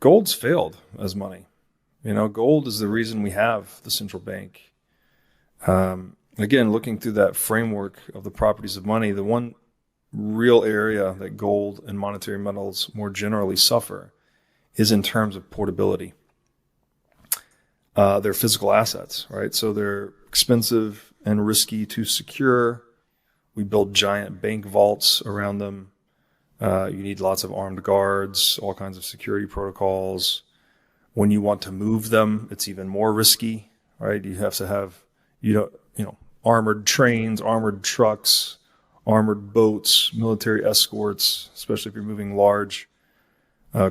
Gold's failed as money. Gold is the reason we have the central bank. Again, looking through that framework of the properties of money, the one real area that gold and monetary metals more generally suffer is in terms of portability. They're physical assets, right? So they're expensive and risky to secure. We build giant bank vaults around them. You need lots of armed guards, all kinds of security protocols. When you want to move them, it's even more risky, right? You have to have, armored trains, armored trucks, armored boats, military escorts, especially if you're moving large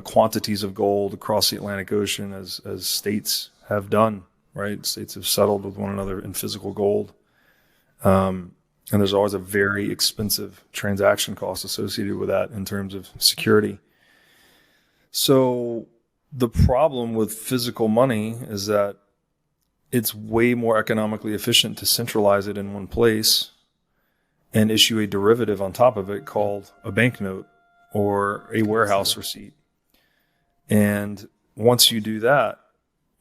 quantities of gold across the Atlantic Ocean, as states have done, right? States have settled with one another in physical gold. And there's always a very expensive transaction cost associated with that in terms of security. So the problem with physical money is that it's way more economically efficient to centralize it in one place and issue a derivative on top of it called a banknote or a warehouse receipt. And once you do that,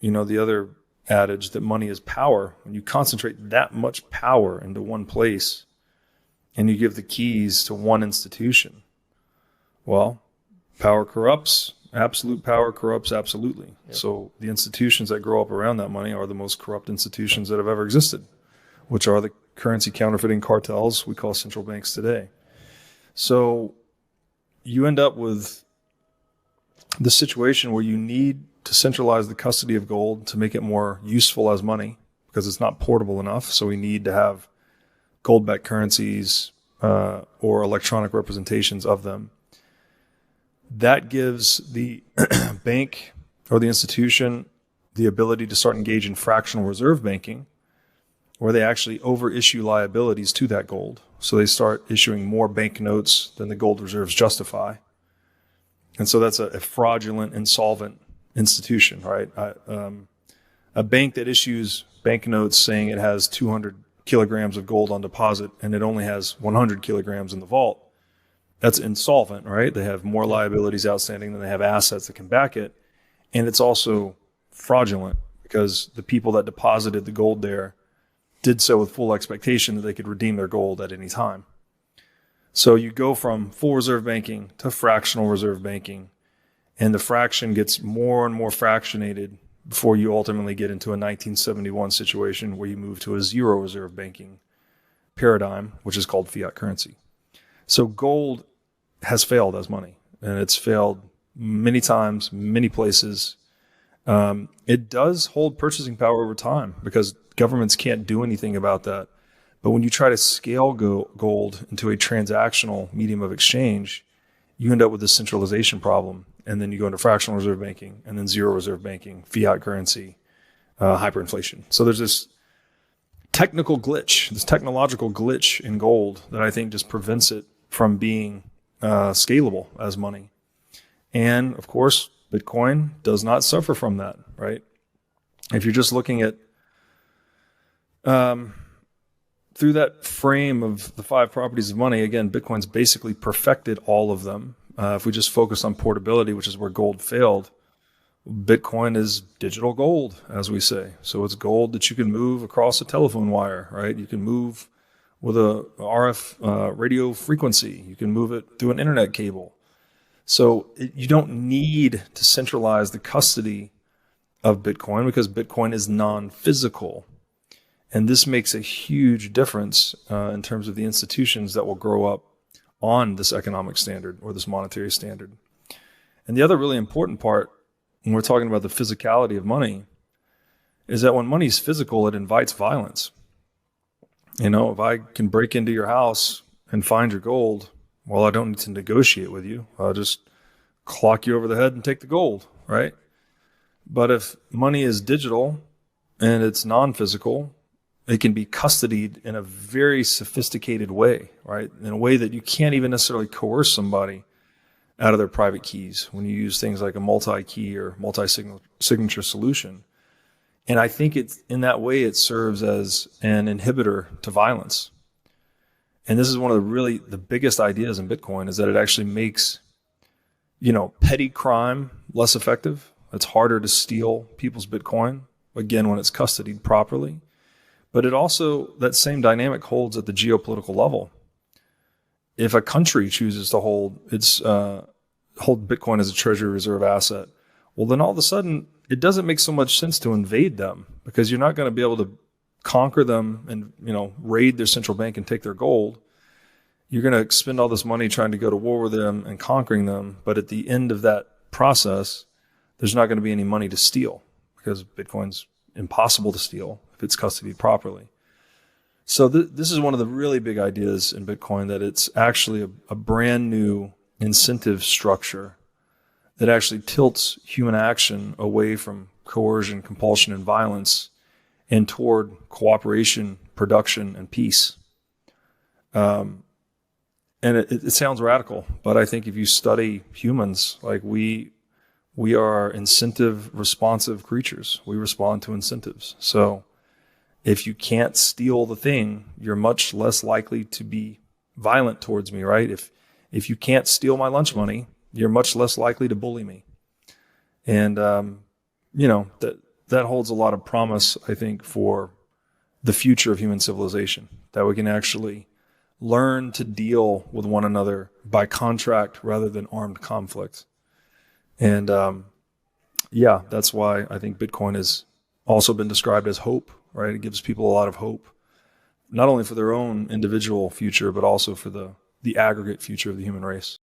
the other adage that money is power, when you concentrate that much power into one place and you give the keys to one institution, well, power corrupts. Absolute power corrupts absolutely. Yep. So the institutions that grow up around that money are the most corrupt institutions that have ever existed, which are the currency counterfeiting cartels we call central banks today. So you end up with the situation where you need to centralize the custody of gold to make it more useful as money because it's not portable enough. So we need to have gold-backed currencies or electronic representations of them. That gives the bank or the institution the ability to start engage in fractional reserve banking, where they actually overissue liabilities to that gold. So they start issuing more banknotes than the gold reserves justify. And so that's a fraudulent, insolvent institution, right? A bank that issues banknotes saying it has 200 kilograms of gold on deposit and it only has 100 kilograms in the vault, that's insolvent, right? They have more liabilities outstanding than they have assets that can back it. And it's also fraudulent because the people that deposited the gold there did so with full expectation that they could redeem their gold at any time. So you go from full reserve banking to fractional reserve banking, and the fraction gets more and more fractionated before you ultimately get into a 1971 situation where you move to a zero reserve banking paradigm, which is called fiat currency. So gold has failed as money, and it's failed many times, many places. It does hold purchasing power over time because governments can't do anything about that. But when you try to scale gold into a transactional medium of exchange, you end up with this centralization problem. And then you go into fractional reserve banking and then zero reserve banking, fiat currency, hyperinflation. So there's this technological glitch in gold that I think just prevents it from being scalable as money. And of course, Bitcoin does not suffer from that, right? If you're just looking at through that frame of the 5 properties of money, again, Bitcoin's basically perfected all of them. If we just focus on portability, which is where gold failed, Bitcoin is digital gold, as we say. So it's gold that you can move across a telephone wire, right? You can move with a RF radio frequency. You can move it through an internet cable. So you don't need to centralize the custody of Bitcoin because Bitcoin is non-physical. And this makes a huge difference in terms of the institutions that will grow up on this economic standard or this monetary standard. And the other really important part when we're talking about the physicality of money is that when money is physical, it invites violence. If I can break into your house and find your gold, well, I don't need to negotiate with you. I'll just clock you over the head and take the gold, right? But if money is digital and it's non-physical, it can be custodied in a very sophisticated way, right? In a way that you can't even necessarily coerce somebody out of their private keys when you use things like a multi-key or multi-signature solution. And I think in that way, it serves as an inhibitor to violence. And this is one of the biggest ideas in Bitcoin is that it actually makes, petty crime less effective. It's harder to steal people's Bitcoin, again, when it's custodied properly. But it also, that same dynamic holds at the geopolitical level. If a country chooses to hold Bitcoin as a treasury reserve asset, well, then all of a sudden, it doesn't make so much sense to invade them, because you're not going to be able to conquer them and, raid their central bank and take their gold. You're going to spend all this money trying to go to war with them and conquering them. But at the end of that process, there's not going to be any money to steal, because Bitcoin's impossible to steal if it's custodied properly. So this is one of the really big ideas in Bitcoin, that it's actually a brand new incentive structure that actually tilts human action away from coercion, compulsion, and violence, and toward cooperation, production, and peace. And it sounds radical, but I think if you study humans, like we are incentive responsive creatures. We respond to incentives. So if you can't steal the thing, you're much less likely to be violent towards me, right? If you can't steal my lunch money, you're much less likely to bully me. And, that holds a lot of promise, I think, for the future of human civilization, that we can actually learn to deal with one another by contract rather than armed conflict. And, that's why I think Bitcoin has also been described as hope, right? It gives people a lot of hope, not only for their own individual future, but also for the aggregate future of the human race.